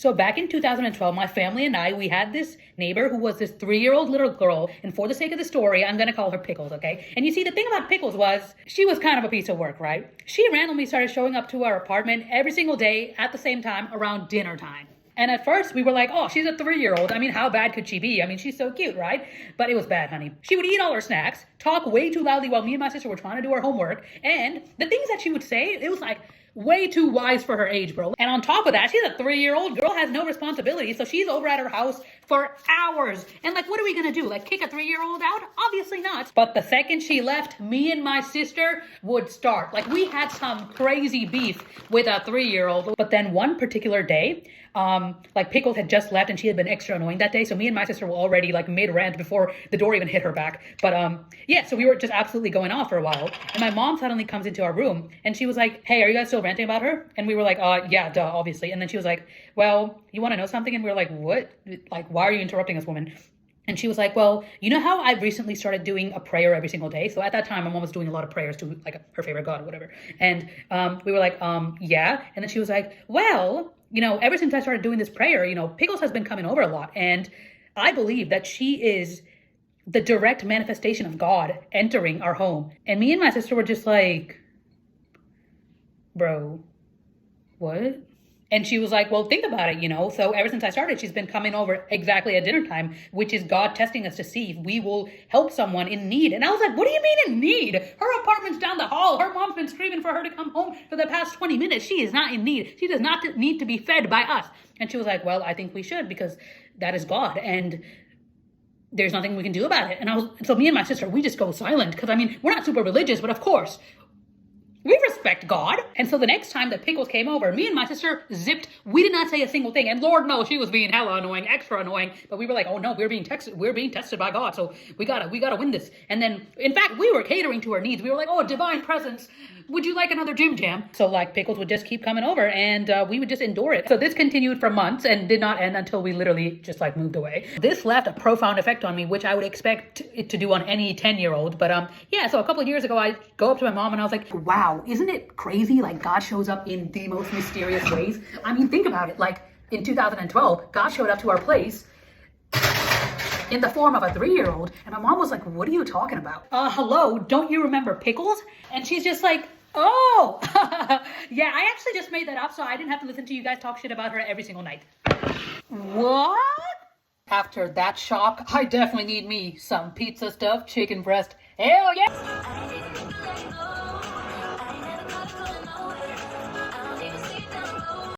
So back in 2012, my family and I, we had this neighbor who was this 3-year-old little girl. And for the sake of the story, I'm going to call her Pickles, okay? And you see, the thing about Pickles was she was kind of a piece of work, right? She randomly started showing up to our apartment every single day at the same time around dinner time. And at first we were like, oh, she's a 3-year-old. I mean, how bad could she be? I mean, she's so cute, right? But it was bad, honey. She would eat all her snacks, talk way too loudly while me and my sister were trying to do our homework. And the things that she would say, it was like way too wise for her age, bro. And on top of that, she's a 3-year-old girl, has no responsibility. So she's over at her house for hours. And like, what are we gonna do? Like kick a 3-year-old out? Obviously not. But the second she left, me and my sister would start. Like we had some crazy beef with a 3-year-old. But then one particular day, like Pickles had just left and she had been extra annoying that day. So me and my sister were already like mid-rant before the door even hit her back. But yeah, so we were just absolutely going off for a while. And my mom suddenly comes into our room and she was like, hey, are you guys still ranting about her? And we were like, yeah, duh, obviously. And then she was like, well, you want to know something? And we were like, what? Like, why are you interrupting us, woman? And she was like, well, you know how I've recently started doing a prayer every single day? So at that time, my mom was doing a lot of prayers to like her favorite God or whatever. And we were like, yeah. And then she was like, well, you know, ever since I started doing this prayer, you know, Pickles has been coming over a lot. And I believe that she is the direct manifestation of God entering our home. And me and my sister were just like, bro, what? And she was like, well, think about it, you know. So ever since I started, she's been coming over exactly at dinner time, which is God testing us to see if we will help someone in need. And I was like, what do you mean in need? Her apartment's down the hall. Her mom's been screaming for her to come home for the past 20 minutes. She is not in need. She does not need to be fed by us. And she was like, well, I think we should because that is God. And there's nothing we can do about it. And so me and my sister, we just go silent because I mean, we're not super religious, but of course, we respect God. And so the next time that Pickles came over, me and my sister zipped. We did not say a single thing. And Lord knows she was being hella annoying, extra annoying. But we were like, oh no, we're being tested by God. So we gotta win this. And then, in fact, we were catering to her needs. We were like, oh, divine presence, would you like another Jim Jam? So like Pickles would just keep coming over and we would just endure it. So this continued for months and did not end until we literally just like moved away. This left a profound effect on me, which I would expect it to do on any 10-year-old. But yeah, so a couple of years ago, I go up to my mom and I was like, wow, isn't it crazy? Like God shows up in the most mysterious ways. I mean, think about it. Like in 2012, God showed up to our place in the form of a 3-year-old. And my mom was like, what are you talking about? Hello, don't you remember Pickles? And she's just like, oh, yeah, I actually just made that up so I didn't have to listen to you guys talk shit about her every single night. What? After that shock, I definitely need me some pizza stuffed chicken breast. Hell yeah!